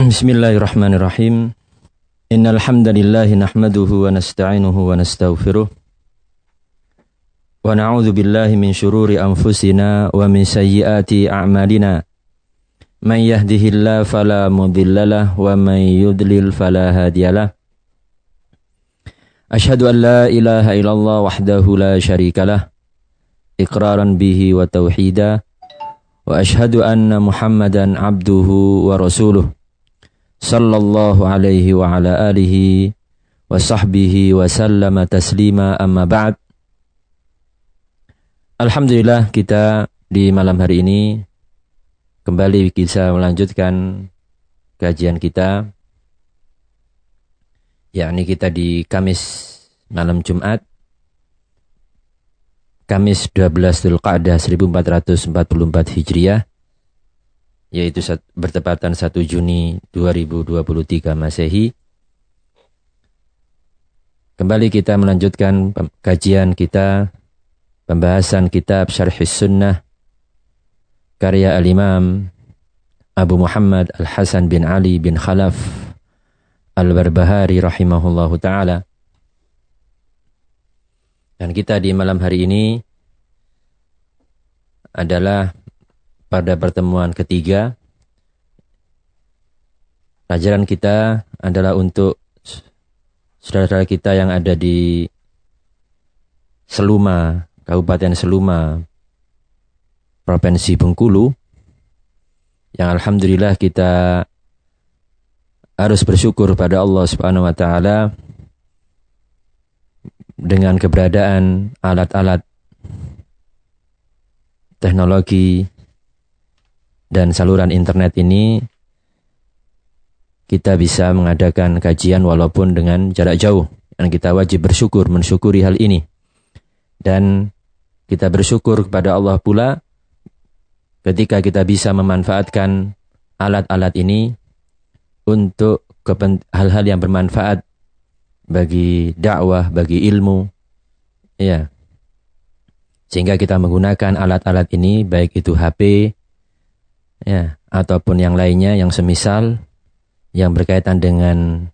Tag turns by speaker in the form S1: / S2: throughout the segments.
S1: Bismillahirrahmanirrahim. Innal hamdalillah nahmaduhu wa nasta'inuhu wa nastaghfiruh. Wa na'udzu billahi min shururi anfusina wa min sayyiati a'malina. Man yahdihillahu fala mudhillalah wa man yudlil fala hadiyalah. Ashhadu an la ilaha illallah wahdahu la syarikalah iqraran bihi wa tauhida wa ashhadu anna Muhammadan abduhu wa rasuluh. Sallallahu alaihi wa ala alihi wa sahbihi wa sallama taslima amma ba'd. Alhamdulillah, kita di malam hari ini kembali bisa melanjutkan kajian kita, yakni kita di Kamis malam Jumat, Kamis 12 Dzulqa'dah 1444 Hijriah, yaitu bertepatan 1 Juni 2023 Masehi. Kembali kita melanjutkan kajian kita, pembahasan kitab Syarhis Sunnah karya Al-Imam Abu Muhammad Al-Hasan bin Ali bin Khalaf Al-Barbahari rahimahullahu ta'ala. Dan kita di malam hari ini adalah pada pertemuan ketiga. Pelajaran kita adalah untuk saudara-saudara kita yang ada di Seluma, Kabupaten Seluma, Provinsi Bengkulu, yang alhamdulillah kita harus bersyukur pada Allah Subhanahu wa taala dengan keberadaan alat-alat teknologi dan saluran internet ini. Kita bisa mengadakan kajian walaupun dengan jarak jauh, dan kita wajib mensyukuri hal ini. Dan kita bersyukur kepada Allah pula ketika kita bisa memanfaatkan alat-alat ini untuk hal-hal yang bermanfaat bagi dakwah, bagi ilmu, ya. Sehingga kita menggunakan alat-alat ini, baik itu HP, ya, ataupun yang lainnya yang semisal yang berkaitan dengan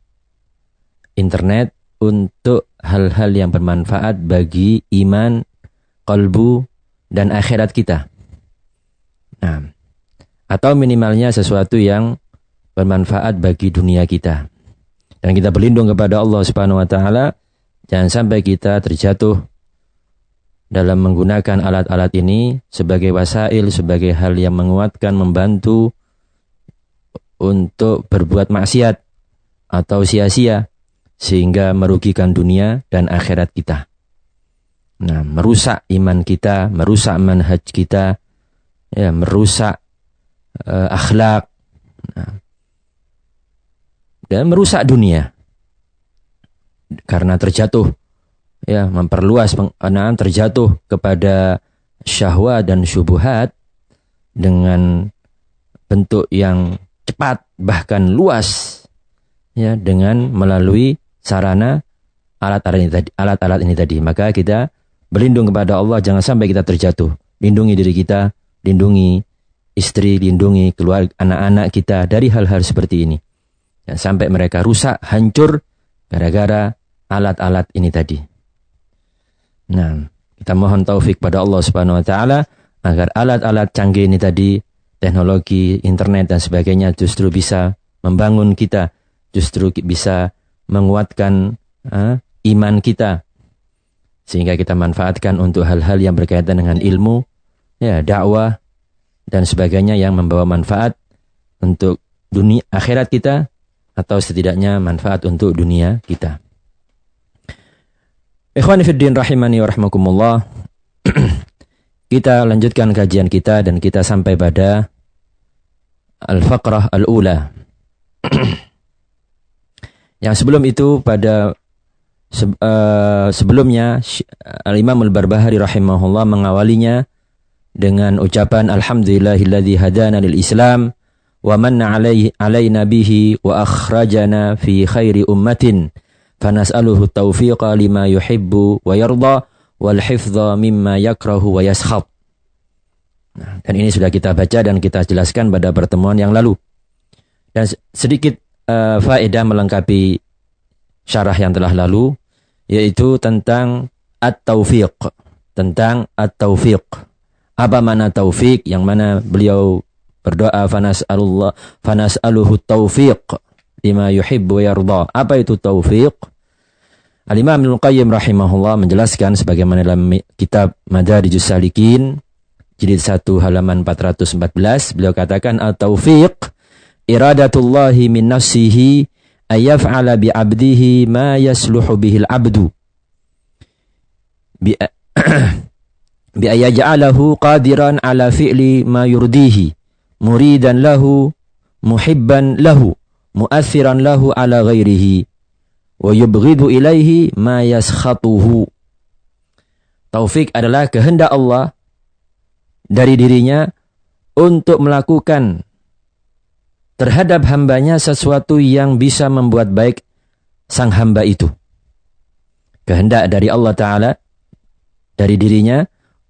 S1: internet, untuk hal-hal yang bermanfaat bagi iman, qalbu, dan akhirat kita. Nah, atau minimalnya sesuatu yang bermanfaat bagi dunia kita. Dan kita berlindung kepada Allah Subhanahu wa taala jangan sampai kita terjatuh dalam menggunakan alat-alat ini sebagai wasail, sebagai hal yang menguatkan, membantu untuk berbuat maksiat atau sia-sia, sehingga merugikan dunia dan akhirat kita. Nah, merusak iman kita, merusak manhaj kita, ya, merusak akhlak, nah, dan merusak dunia karena terjatuh, ya, memperluas pengenaan, terjatuh kepada syahwat dan syubhat dengan bentuk yang cepat, bahkan luas, ya, dengan melalui sarana alat-alat ini tadi. Maka kita berlindung kepada Allah jangan sampai kita terjatuh. Lindungi diri kita, lindungi istri, lindungi keluarga, anak-anak kita dari hal-hal seperti ini. Jangan sampai mereka rusak, hancur gara-gara alat-alat ini tadi. Nah, kita mohon taufik pada Allah Subhanahu wa taala agar alat-alat canggih ini tadi, teknologi, internet dan sebagainya, justru bisa membangun kita, justru bisa menguatkan iman kita, sehingga kita manfaatkan untuk hal-hal yang berkaitan dengan ilmu, ya, dakwah dan sebagainya yang membawa manfaat untuk dunia akhirat kita, atau setidaknya manfaat untuk dunia kita. Ikhwani fiddin rahimani wa rahmakumullah. Kita lanjutkan kajian kita dan kita sampai pada al-faqrah al-ula. Yang sebelum itu, pada sebelumnya Al-Imam Al-Barbahari rahimahullah mengawalinya dengan ucapan alhamdulillahilladzi hadana lil Islam wa manna alaina bihi wa akhrajana fi khairi ummatin fanas'aluhu taufiqa lima yuhibbu wa yarda wal hifdha mimma yakrahu wa yaskhab. Nah, dan ini sudah kita baca dan kita jelaskan pada pertemuan yang lalu. Dan sedikit faedah melengkapi syarah yang telah lalu, yaitu tentang at-taufiq. Tentang at-taufiq. Apa makna taufiq? Yang mana beliau berdoa fanas'aluhu taufiq lima yuhibbu wa yarda. Apa itu taufiq? Al-Imam Ibnu Qayyim rahimahullah menjelaskan sebagaimana dalam kitab Madarijus Salikin jilid 1 halaman 414, beliau katakan at-taufiq iradatullahi min nafsihi ayyaf'ala bi 'abdihi ma yasluhu bihil 'abdu bi ayaj'alahu qadiran ala fi'li ma yurdihi muridan lahu muhibban lahu mu'athiran lahu ala ghairihi wa yubghidu ilaihi ma yaskhatuhu. Taufik adalah kehendak Allah dari dirinya untuk melakukan terhadap hambanya sesuatu yang bisa membuat baik sang hamba itu. Kehendak dari Allah Ta'ala dari dirinya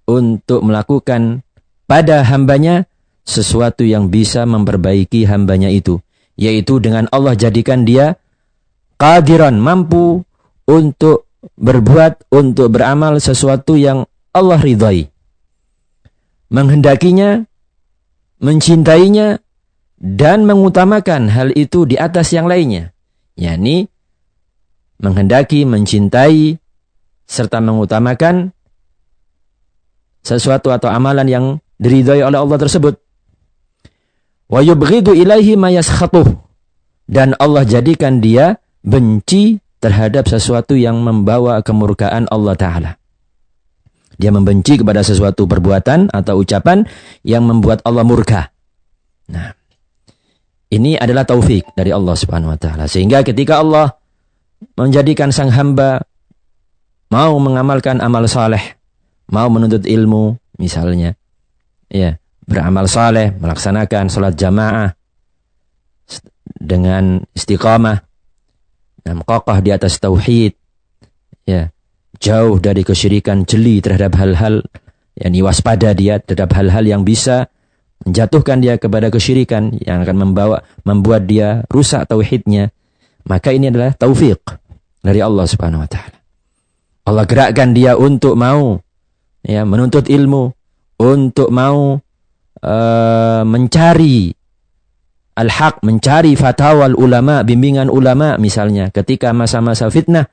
S1: untuk melakukan pada hambanya sesuatu yang bisa memperbaiki hambanya itu, yaitu dengan Allah jadikan dia qadiran, mampu untuk berbuat, untuk beramal sesuatu yang Allah ridhai, menghendakinya, mencintainya, dan mengutamakan hal itu di atas yang lainnya. yakni menghendaki, mencintai, serta mengutamakan sesuatu atau amalan yang diridhai oleh Allah tersebut. Wa yubghidu ilaihi ma yaskhatuh, dan Allah jadikan dia benci terhadap sesuatu yang membawa kemurkaan Allah Ta'ala. Dia membenci kepada sesuatu perbuatan atau ucapan yang membuat Allah murka. Nah, ini adalah taufik dari Allah Subhanahu wa Ta'ala. Sehingga ketika Allah menjadikan sang hamba mau mengamalkan amal saleh, mau menuntut ilmu misalnya, ya, beramal saleh, melaksanakan salat jamaah dengan istiqamah, dan kokoh di atas tauhid, ya, jauh dari kesyirikan, jeli terhadap hal-hal, yakni waspada dia terhadap hal-hal yang bisa menjatuhkan dia kepada kesyirikan, yang akan membuat dia rusak tauhidnya. Maka ini adalah taufik dari Allah Subhanahu wa Ta'ala. Allah gerakkan dia untuk mau, ya, menuntut ilmu, untuk mau mencari al-haq, mencari fatwa ulama, bimbingan ulama misalnya ketika masa-masa fitnah,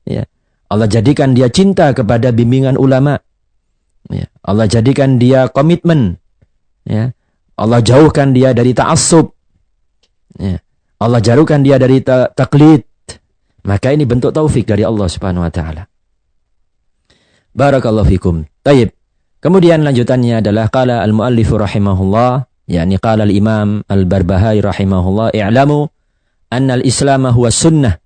S1: ya, Allah jadikan dia cinta kepada bimbingan ulama, ya, Allah jadikan dia komitmen, ya, Allah jauhkan dia dari ta'assub, ya, Allah jauhkan dia dari taklid. Maka ini bentuk taufik dari Allah Subhanahu wa Ta'ala. Barakallahu fikum. Taib. Kemudian lanjutannya adalah qala al-muallif rahimahullah, yakni qala al-imam al-Barbahari rahimahullah, i'lamu anna al-islam huwa sunnah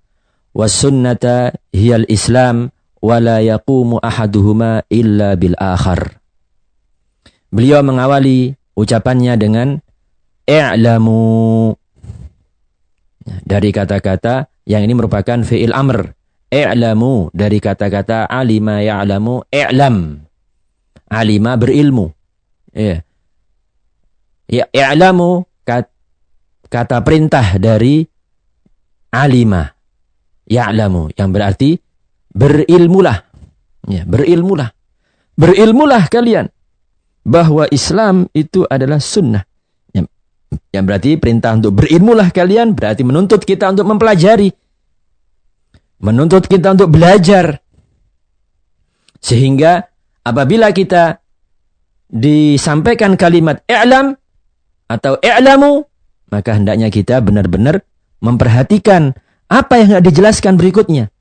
S1: wa sunnata hiya al-islam wa la yaqumu ahaduhuma illa bil akhar. Beliau mengawali ucapannya dengan i'lamu, dari kata-kata yang ini merupakan fi'il amr. I'lamu dari kata-kata alima ya'lamu, i'lam. Alima berilmu. Ya. Ya, i'lamu kata perintah dari alima ya'lamu, yang berarti berilmulah. Ya, berilmulah. Berilmulah kalian bahwa Islam itu adalah sunnah. Yang berarti perintah untuk berilmulah kalian berarti menuntut kita untuk mempelajari, menuntut kita untuk belajar. Sehingga apabila kita disampaikan kalimat i'lam atau i'lamu, maka hendaknya kita benar-benar memperhatikan apa yang hendak dijelaskan berikutnya,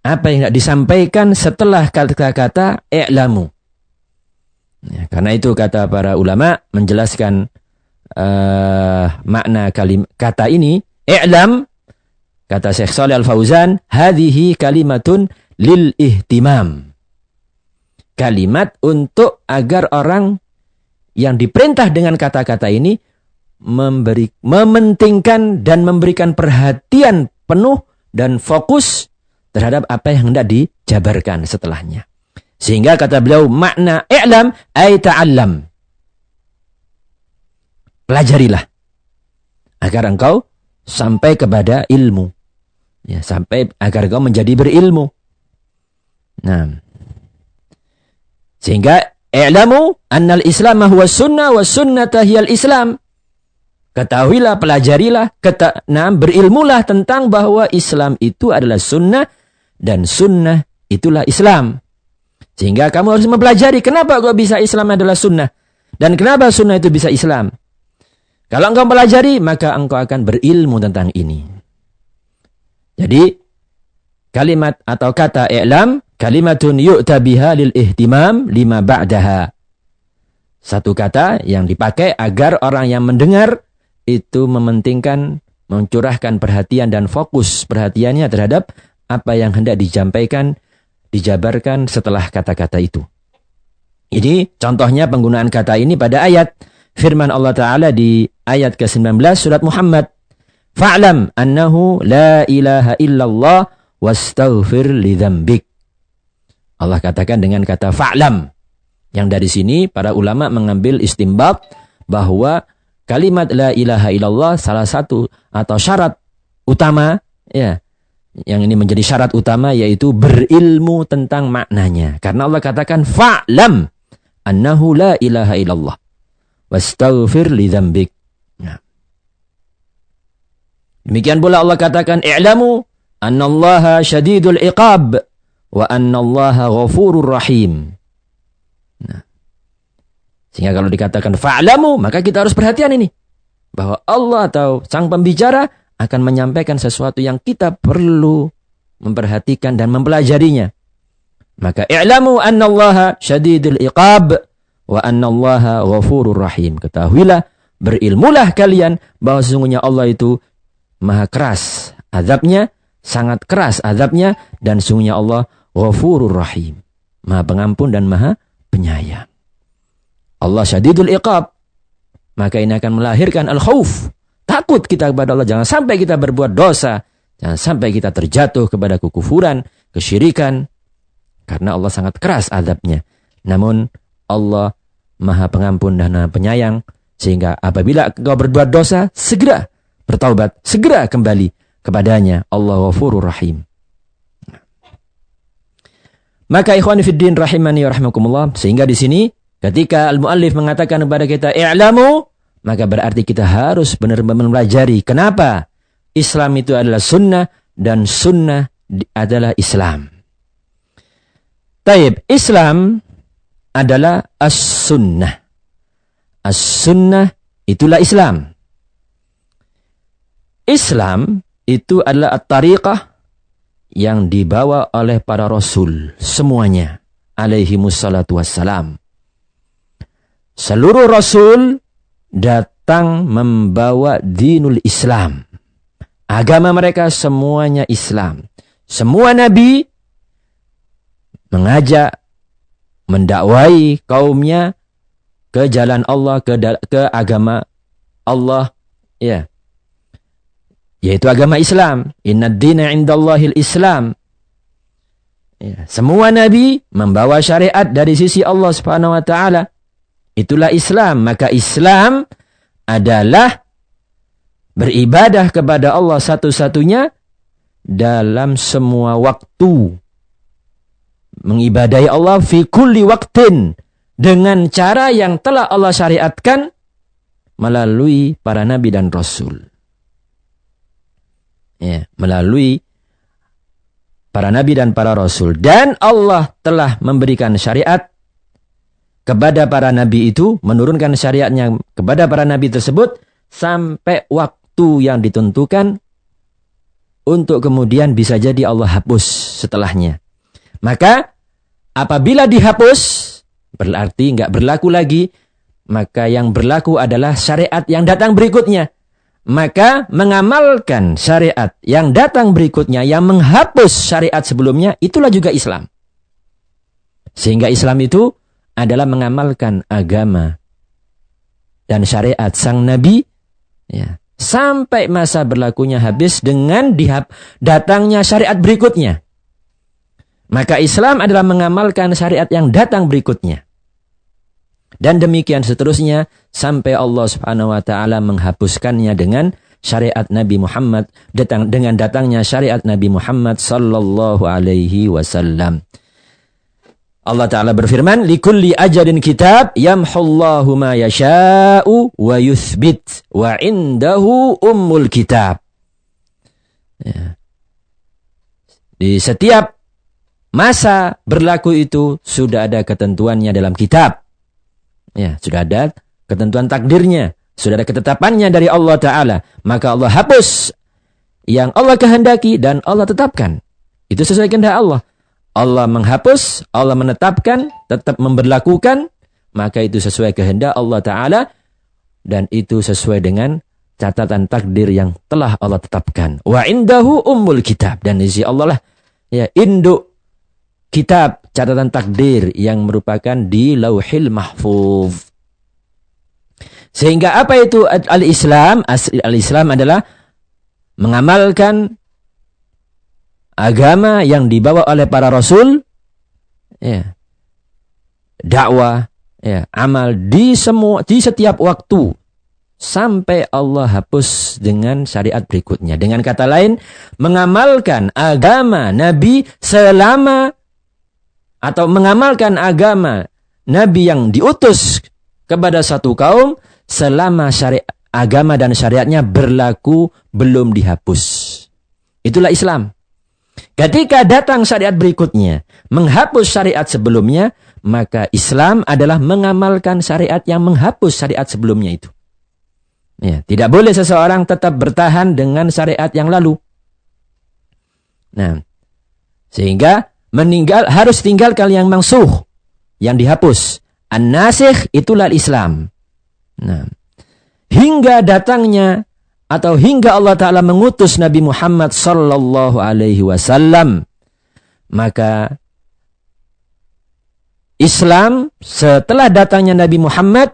S1: apa yang hendak disampaikan setelah kata-kata i'lamu. Ya, karena itu kata para ulama menjelaskan makna kata ini, i'lam, kata Syekh Shalih Al-Fauzan, hadhihi kalimatun lil ihtimam. Kalimat untuk agar orang yang diperintah dengan kata-kata ini mementingkan dan memberikan perhatian penuh dan fokus terhadap apa yang hendak dijabarkan setelahnya. Sehingga kata beliau, makna i'lam ay ta'allam. Pelajarilah. agar engkau sampai kepada ilmu. Ya, sampai agar engkau menjadi berilmu. Nah, sehingga i'lamu annal islam huwa sunnah wa sunnata hiyal islam. Ketahuilah, pelajarilah, berilmulah tentang bahwa Islam itu adalah sunnah dan sunnah itulah Islam. Sehingga kamu harus mempelajari kenapa kok bisa Islam adalah sunnah dan kenapa sunnah itu bisa Islam. Kalau engkau pelajari, maka engkau akan berilmu tentang ini. Jadi, kalimat atau kata i'lam, kalimatun yu'ta biha lil ihtimam lima ba'daha. Satu kata yang dipakai agar orang yang mendengar itu mementingkan, mencurahkan perhatian dan fokus perhatiannya terhadap apa yang hendak disampaikan, dijabarkan setelah kata-kata itu. Ini contohnya penggunaan kata ini pada ayat firman Allah Ta'ala di ayat ke-19 surat Muhammad. Fa'lam annahu la ilaha illallah wastaghfir li dzambik. Allah katakan dengan kata fa'lam. Yang dari sini para ulama mengambil istinbat bahwa kalimat la ilaha illallah salah satu atau syarat utama, ya, yang ini menjadi syarat utama yaitu berilmu tentang maknanya. Karena Allah katakan fa'lam annahu la ilaha illallah wastaghfir li dzambik. Nah. Demikian pula Allah katakan i'lamu annallaha syadidul iqab wa annallaha ghafurur rahim. Nah. Sehingga kalau dikatakan fa'lamu, maka kita harus perhatian ini. Bahwa Allah atau sang pembicara akan menyampaikan sesuatu yang kita perlu memperhatikan dan mempelajarinya. Maka i'lamu annallaha syadidul iqab wa annallaha ghafurur rahim. Ketahuilah, berilmulah kalian bahwa sesungguhnya Allah itu maha keras azabnya, sangat keras azabnya, dan sesungguhnya Allah ghafurur rahim, maha pengampun dan maha penyayang. Allah syadidul iqab, maka ini akan melahirkan al-khauf, takut kita kepada Allah. Jangan sampai kita berbuat dosa, jangan sampai kita terjatuh kepada kekufuran, kesyirikan, karena Allah sangat keras azabnya. Namun Allah maha pengampun dan maha penyayang, sehingga apabila engkau berbuat dosa, segera bertaubat, segera kembali kepadanya. Allah ghafurur rahim. Maka ikhwani fiddin rahimani wa rahimakumullah, sehingga di sini ketika al-muallif mengatakan kepada kita i'lamu, maka berarti kita harus benar-benar mempelajari kenapa Islam itu adalah sunnah dan sunnah adalah Islam. Taib, Islam adalah as-sunnah. As-sunnah itulah Islam. Islam itu adalah at-tariqah yang dibawa oleh para rasul semuanya alaihimussalatu wassalam. Seluruh rasul datang membawa dinul Islam. Agama mereka semuanya Islam. Semua nabi mengajak, mendakwai kaumnya ke jalan Allah, ke agama Allah, ya, yaitu agama Islam. Innad dina indallahil Islam. Ya, semua nabi membawa syariat dari sisi Allah Subhanahu wa taala. Itulah Islam. Maka Islam adalah beribadah kepada Allah satu-satunya dalam semua waktu. Mengibadahi Allah fi kulli waqtin, dengan cara yang telah Allah syariatkan melalui para nabi dan rasul. Ya, melalui para nabi dan para rasul. Dan Allah telah memberikan syariat kepada para nabi itu, menurunkan syariatnya kepada para nabi tersebut sampai waktu yang ditentukan, untuk kemudian bisa jadi Allah hapus setelahnya. Maka apabila dihapus, berarti nggak berlaku lagi, maka yang berlaku adalah syariat yang datang berikutnya. Maka mengamalkan syariat yang datang berikutnya, yang menghapus syariat sebelumnya, itulah juga Islam. Sehingga Islam itu adalah mengamalkan agama dan syariat sang nabi, ya, sampai masa berlakunya habis dengan datangnya syariat berikutnya. Maka Islam adalah mengamalkan syariat yang datang berikutnya. Dan demikian seterusnya sampai Allah Subhanahu wa taala menghapuskannya dengan syariat Nabi Muhammad, dengan datangnya syariat Nabi Muhammad sallallahu alaihi wasallam. Allah Ta'ala berfirman, likulli ajalin kitab yamhullahu ma yasha'u wa yuthbit wa indahu ummul kitab. Ya. Di setiap masa berlaku itu sudah ada ketentuannya dalam kitab. Ya, sudah ada ketentuan takdirnya, sudah ada ketetapannya dari Allah Ta'ala. Maka Allah hapus yang Allah kehendaki dan Allah tetapkan. Itu sesuai kehendak Allah. Allah menghapus, Allah menetapkan, tetap memberlakukan, maka itu sesuai kehendak Allah Ta'ala, dan itu sesuai dengan catatan takdir yang telah Allah tetapkan. Wa indahu ummul kitab, dan di sisi Allah lah ya induk kitab catatan takdir yang merupakan di Lauhil Mahfuz. Sehingga apa itu al-Islam? Al-Islam adalah mengamalkan agama yang dibawa oleh para rasul, ya, dakwah, ya, amal di setiap waktu sampai Allah hapus dengan syariat berikutnya. Dengan kata lain, mengamalkan agama Nabi selama, atau mengamalkan agama Nabi yang diutus kepada satu kaum selama agama dan syariatnya berlaku belum dihapus. Itulah Islam. Ketika datang syariat berikutnya, menghapus syariat sebelumnya, maka Islam adalah mengamalkan syariat yang menghapus syariat sebelumnya itu. Ya, tidak boleh seseorang tetap bertahan dengan syariat yang lalu. Nah, sehingga harus tinggalkan yang mansuh, yang dihapus. An-nasikh itulah Islam. Nah, hingga datangnya atau hingga Allah Ta'ala mengutus Nabi Muhammad sallallahu alaihi wasallam, maka Islam setelah datangnya Nabi Muhammad,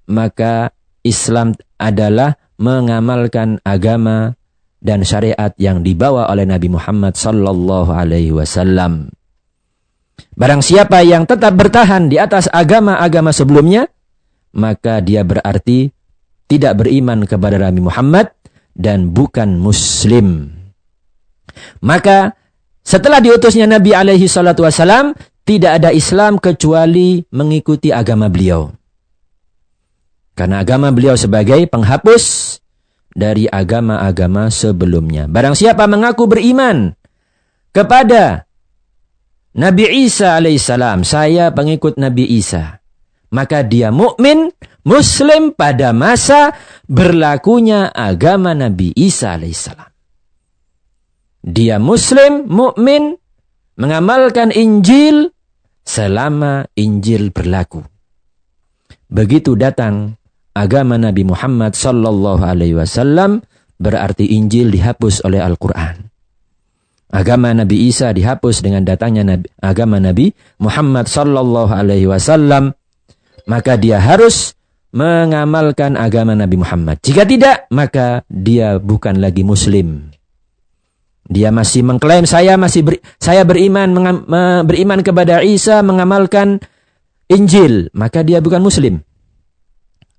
S1: maka Islam adalah mengamalkan agama dan syariat yang dibawa oleh Nabi Muhammad sallallahu alaihi wasallam. Barang siapa yang tetap bertahan di atas agama-agama sebelumnya, maka dia berarti tidak beriman kepada Nabi Muhammad dan bukan Muslim. Maka setelah diutusnya Nabi alaihi salatu wasalam, tidak ada Islam kecuali mengikuti agama beliau. Karena agama beliau sebagai penghapus dari agama-agama sebelumnya. Barang siapa mengaku beriman kepada Nabi Isa alaihissalam, saya pengikut Nabi Isa, maka dia mukmin, Muslim pada masa berlakunya agama Nabi Isa alaihissalam. Dia Muslim, mukmin, mengamalkan Injil selama Injil berlaku. Begitu datang agama Nabi Muhammad sallallahu alaihi wasallam, berarti Injil dihapus oleh Al-Quran. Agama Nabi Isa dihapus dengan datangnya agama Nabi Muhammad sallallahu alaihi wasallam, maka dia harus mengamalkan agama Nabi Muhammad. Jika tidak, maka dia bukan lagi Muslim. Dia masih mengklaim saya beriman kepada Isa, mengamalkan Injil, maka dia bukan Muslim.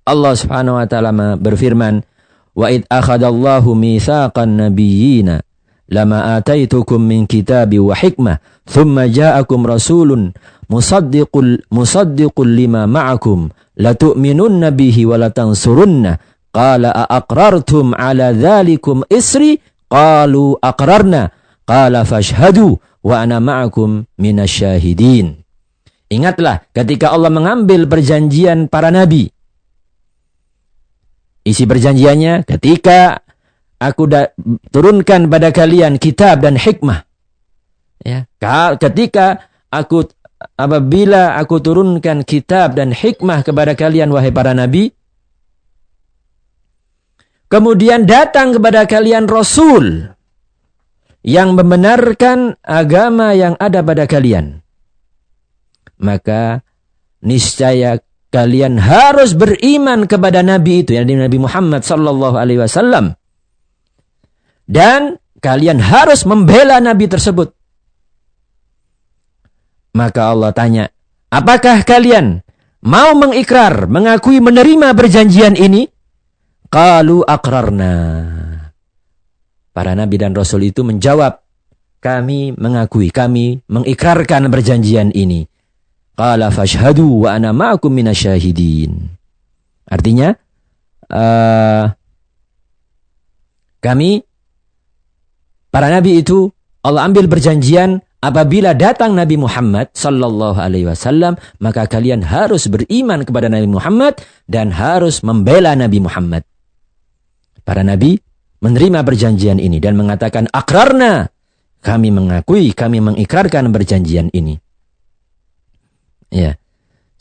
S1: Allah Subhanahu wa taala berfirman, "Wa id akhadallahu mitsaqan nabiyyina lama ataitukum min kitabi wa hikmah, thumma ja'akum rasulun musaddiqul lima ma'akum, latu'minunna bihi wa latansurunna, qala aqrartum ala dhalikum isri, qalu aqrarna, qala fashhadu wa ana ma'akum minasyahidin." Ingatlah ketika Allah mengambil perjanjian para nabi. Isi perjanjiannya, ketika aku turunkan pada kalian kitab dan hikmah. Ya, apabila aku turunkan kitab dan hikmah kepada kalian, wahai para nabi, kemudian datang kepada kalian rasul yang membenarkan agama yang ada pada kalian, maka niscaya kalian harus beriman kepada nabi itu, yakni Nabi Muhammad sallallahu alaihi wasallam. Dan kalian harus membela nabi tersebut. Maka Allah tanya, apakah kalian mau mengikrar, mengakui, menerima perjanjian ini? Qalu aqrarna. Para nabi dan rasul itu menjawab, kami mengakui, kami mengikrarkan perjanjian ini. Qala fashhadu wa ana ma'akum minasyahidin. Artinya, kami, para nabi itu, Allah ambil perjanjian, apabila datang Nabi Muhammad sallallahu alaihi wasallam, maka kalian harus beriman kepada Nabi Muhammad dan harus membela Nabi Muhammad. Para nabi menerima perjanjian ini dan mengatakan aqrarna. Kami mengakui, kami mengikrarkan perjanjian ini. Ya.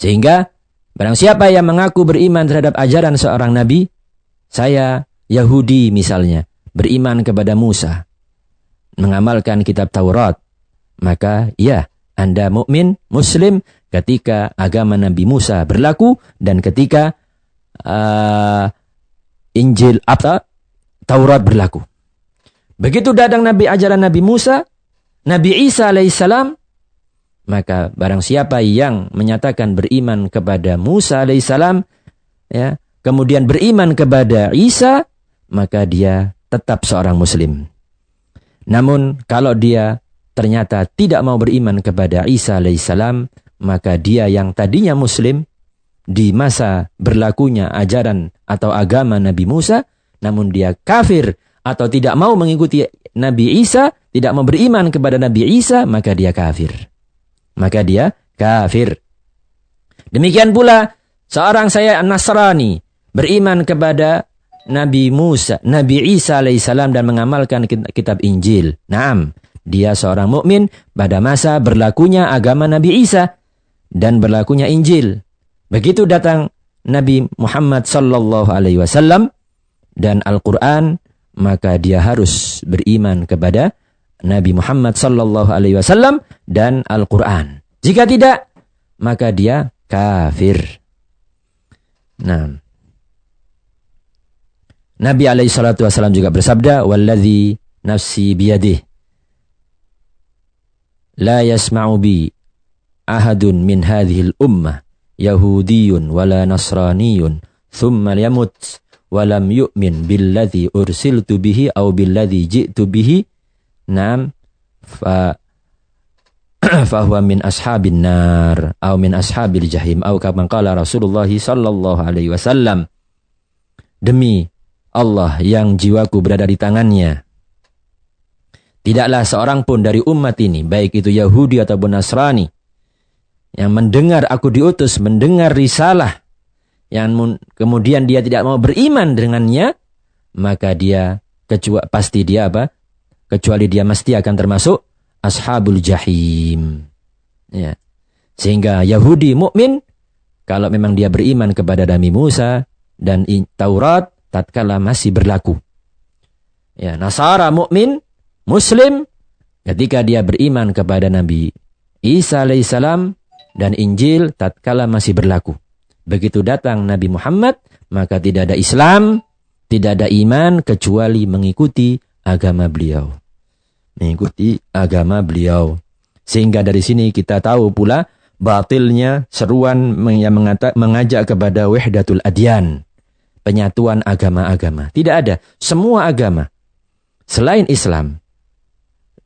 S1: Sehingga barang siapa yang mengaku beriman terhadap ajaran seorang nabi, saya Yahudi misalnya, beriman kepada Musa, mengamalkan kitab Taurat, maka ya, Anda mukmin, muslim ketika agama Nabi Musa berlaku dan ketika Injil atau Taurat berlaku. Begitu datang ajaran Nabi Musa, Nabi Isa alaihissalam, maka barang siapa yang menyatakan beriman kepada Musa alaihissalam, ya, kemudian beriman kepada Isa, maka dia tetap seorang muslim. Namun kalau dia ternyata tidak mau beriman kepada Isa alaihissalam, maka dia yang tadinya muslim di masa berlakunya ajaran atau agama Nabi Musa, namun dia kafir atau tidak mau mengikuti Nabi Isa, tidak mau beriman kepada Nabi Isa, maka dia kafir. Maka dia kafir. Demikian pula seorang saya Nasrani beriman kepada Nabi Musa, Nabi Isa alaihissalam dan mengamalkan kitab Injil. Naam, dia seorang mukmin pada masa berlakunya agama Nabi Isa dan berlakunya Injil. Begitu datang Nabi Muhammad sallallahu alaihi wasallam dan Al-Qur'an, maka dia harus beriman kepada Nabi Muhammad sallallahu alaihi wasallam dan Al-Qur'an. Jika tidak, maka dia kafir. Nah, Nabi alaihi salatu wasallam juga bersabda, "Walladzi nafsi biyadihi la yasma'u bi ahadun min hadhil ummah Yahudiyun wala Nasraniyun thumma yamut walam yu'min billadhi ursiltu bihi au billadhi ji'tu bihi nam fahuwa min ashabin nar au min ashabil jahim au kama qala Rasulullah sallallahu alaihi wasallam." Demi Allah yang jiwaku berada di tangannya, tidaklah seorang pun dari umat ini, baik itu Yahudi ataupun Nasrani, yang mendengar aku diutus, mendengar risalah, yang kemudian dia tidak mau beriman dengannya, maka dia pasti dia apa? Kecuali dia mesti akan termasuk ashabul jahim. Ya. Sehingga Yahudi mukmin kalau memang dia beriman kepada Nabi Musa dan Taurat tatkala masih berlaku. Ya, Nasara mukmin, muslim ketika dia beriman kepada Nabi Isa alaihissalam dan Injil tatkala masih berlaku. Begitu datang Nabi Muhammad, maka tidak ada Islam, tidak ada iman kecuali mengikuti agama beliau. Mengikuti agama beliau. Sehingga dari sini kita tahu pula batilnya seruan yang mengajak kepada wahdatul adyan, penyatuan agama-agama. Tidak ada. Semua agama selain Islam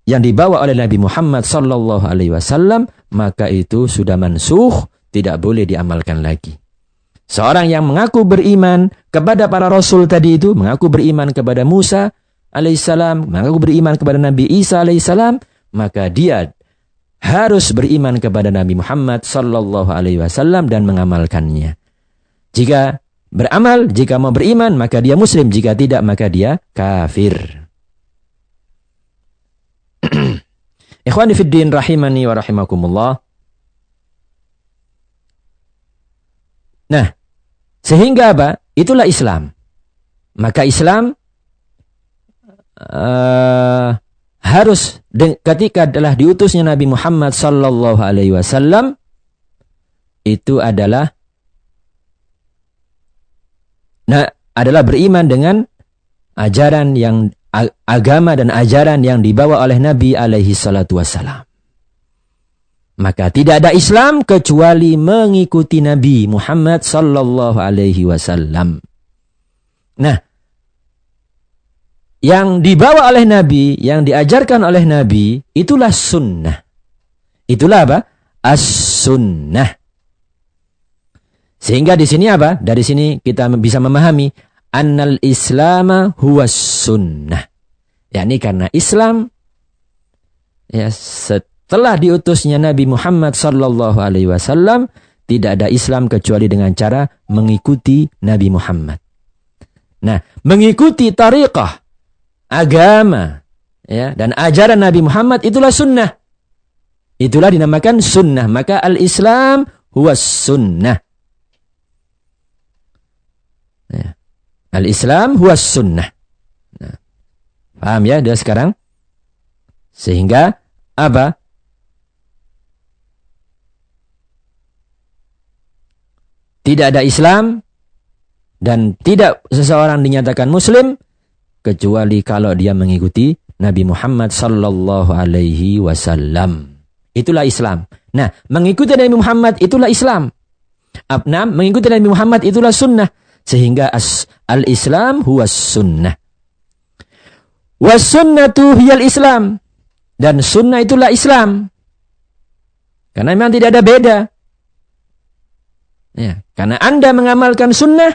S1: yang dibawa oleh Nabi Muhammad sallallahu alaihi wasallam, maka itu sudah mansukh, tidak boleh diamalkan lagi. Seorang yang mengaku beriman kepada para rasul tadi itu, mengaku beriman kepada Musa alaihissalam, mengaku beriman kepada Nabi Isa alaihissalam, maka dia harus beriman kepada Nabi Muhammad sallallahu alaihi wasallam dan mengamalkannya. Jika beramal, jika mau beriman, maka dia muslim, jika tidak, maka dia kafir. Ikhwani fid din rahimani wa rahimakumullah. Nah, sehingga apa? Itulah Islam. Maka Islam harus ketika adalah diutusnya Nabi Muhammad sallallahu alaihi wasallam, itu adalah beriman dengan ajaran yang agama dan ajaran yang dibawa oleh Nabi alaihi salatu wassalam. Maka tidak ada Islam kecuali mengikuti Nabi Muhammad sallallahu alaihi wasallam. Nah, yang dibawa oleh Nabi, yang diajarkan oleh Nabi, itulah sunnah. Itulah apa? As-sunnah. Sehingga di sini apa? Dari sini kita bisa memahami annal islama huwas sunnah. Yakni karena Islam ya setelah diutusnya Nabi Muhammad sallallahu alaihi wasallam tidak ada Islam kecuali dengan cara mengikuti Nabi Muhammad. Nah, mengikuti tariqah agama ya dan ajaran Nabi Muhammad itulah sunnah. Itulah dinamakan sunnah. Maka al-Islam huwas sunnah. Ya. Al-Islam huwas sunnah. Nah, paham ya dia sekarang? Sehingga apa? Tidak ada Islam dan tidak seseorang dinyatakan Muslim kecuali kalau dia mengikuti Nabi Muhammad sallallahu alaihi wasallam. Itulah Islam. Nah, mengikuti Nabi Muhammad itulah Islam. Mengikuti Nabi Muhammad itulah sunnah. Sehingga al-Islam huwas sunnah. Was sunnatu hiyal Islam. Dan sunnah itulah Islam. Karena memang tidak ada beda. Ya, karena Anda mengamalkan sunnah,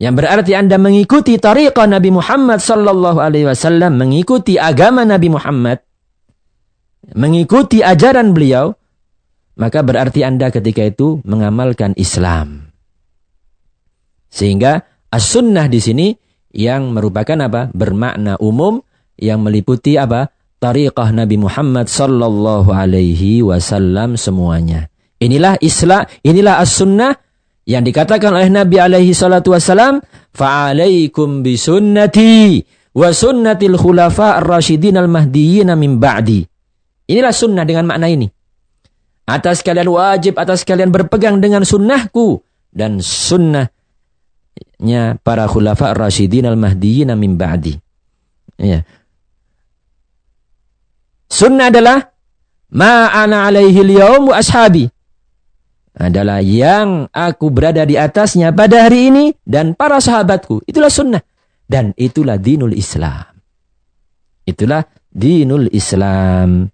S1: yang berarti Anda mengikuti tariqah Nabi Muhammad sallallahu alaihi wasallam, mengikuti agama Nabi Muhammad, mengikuti ajaran beliau, maka berarti Anda ketika itu mengamalkan Islam. Sehingga as-sunnah di sini yang merupakan apa? Bermakna umum yang meliputi apa? Tariqah Nabi Muhammad sallallahu alaihi wasallam semuanya. Inilah Islam, inilah as-sunnah yang dikatakan oleh Nabi alaihi salatu wasallam, fa'alaikum bisunnati wa sunnatil khulafa ar-rasyidin al-mahdiyyin min ba'di. Inilah sunnah dengan makna ini. Atas kalian wajib, atas kalian berpegang dengan sunnahku dan sunnahnya para khulafa ar-rasyidin al-mahdiyyin min ba'di. Ya. Sunnah adalah ma ana alaihi al-yawm wa ashabi. Adalah yang aku berada di atasnya pada hari ini dan para sahabatku. Itulah sunnah. Dan itulah dinul Islam. Itulah dinul Islam.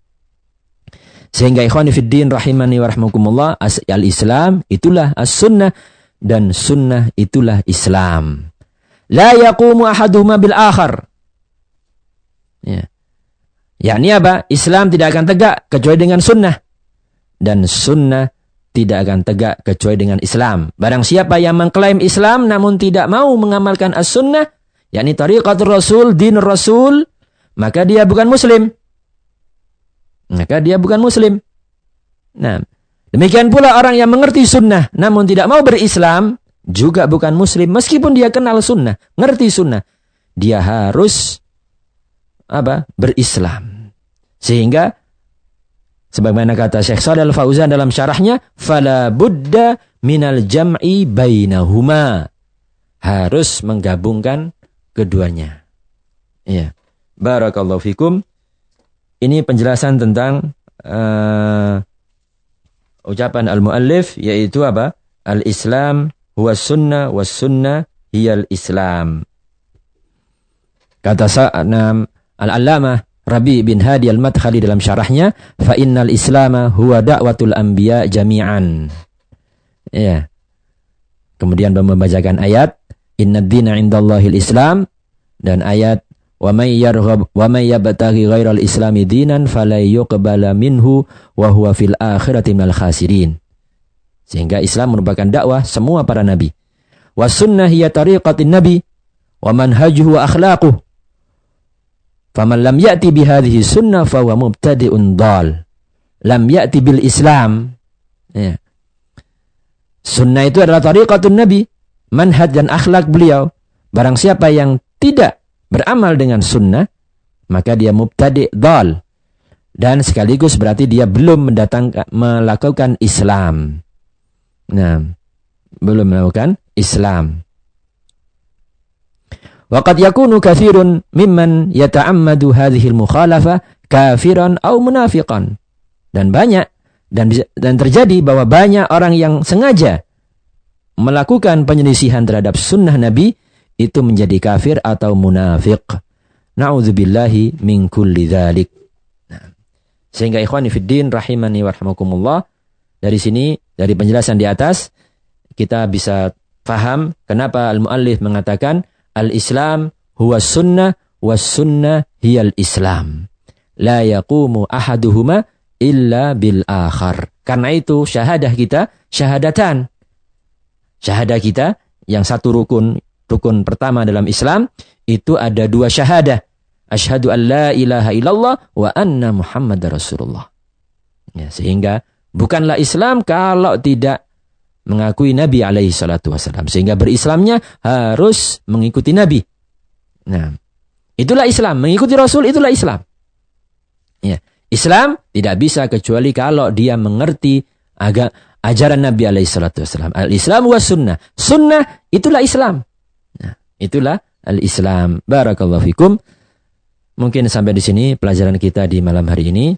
S1: Sehingga ikhwani fiddin rahimani wa rahmakumullah, al-Islam itulah as-sunnah dan sunnah itulah Islam. La yaqumu ahaduhuma bil akhar. Ya. Yakni apa? Islam tidak akan tegak kecuali dengan sunnah. Dan sunnah tidak akan tegak kecuali dengan Islam. Barang siapa yang mengklaim Islam namun tidak mau mengamalkan as-sunnah, yakni tariqatul Rasul, dinur Rasul, maka dia bukan Muslim. Maka dia bukan Muslim. Nah, demikian pula orang yang mengerti sunnah namun tidak mau berislam juga bukan Muslim. Meskipun dia kenal sunnah, ngerti sunnah, dia harus apa? Berislam. Sehingga sebagaimana kata Syekh Shalih Al-Fauzan dalam syarahnya, fala budda minal jam'i bainahuma. Harus menggabungkan keduanya. Ya. Barakallahu fikum. Ini penjelasan tentang ucapan al-muallif, yaitu apa? Al-Islam huwa sunnah was sunnah hiyal Islam. Kata al-Allamah Rabi bin Hadi al-Madkhali dalam syarahnya, fa innal islama huwa da'watul anbiya jami'an. Ya. Kemudian membacakan ayat innad dina 'indallahil Islam dan ayat wa may yarghab wa may yabtaghi ghairal islami dinan falay yuqbala minhu wa huwa fil akhirati minal khasirin. Sehingga Islam merupakan dakwah semua para nabi. Was sunnah hiya tariqatin nabi wa manhajuhu wa akhlaquh. Faman lam ya'ti bihadhihi sunnah fahuwa mubtadi'un dhal. Lam ya'ti bil Islam. Ya. Sunnah itu adalah tariqatun Nabi, manhaj dan akhlak beliau. Barang siapa yang tidak beramal dengan sunnah, maka dia mubtadi' dhal. Dan sekaligus berarti dia belum melakukan Islam. Nah, belum melakukan Islam. Waqad yakunu katsirun mimman yata'ammadu hadhil mukhalafah kafiran aw munafiqan. Dan banyak dan terjadi bahwa banyak orang yang sengaja melakukan penyelisihan terhadap sunnah Nabi itu menjadi kafir atau munafik. Na'udzubillahi min kulli dzalik. Nah, sehingga ikhwani fiddin rahimani wa rahimakumullah, dari sini, dari penjelasan di atas, kita bisa faham kenapa al-muallif mengatakan al-Islam huwa sunnah was sunnah hiyal Islam. La yaqumu ahaduhuma illa bil akhar. Karena itu syahadah kita, syahadatan. Syahadah kita yang satu rukun pertama dalam Islam itu ada 2 syahadah. Asyhadu an la ilaha illallah wa anna Muhammadar Rasulullah. Ya, sehingga bukanlah Islam kalau tidak mengakui Nabi alaihi salatu wasallam. Sehingga berislamnya harus mengikuti Nabi. Nah, itulah Islam. Mengikuti Rasul itulah Islam. Ya, Islam tidak bisa kecuali kalau dia mengerti ajaran Nabi alaihi salatu wasallam. Al-Islam wa sunnah. Sunnah itulah Islam. Nah, itulah al-Islam. Barakallahu fikum. Mungkin sampai di sini pelajaran kita di malam hari ini.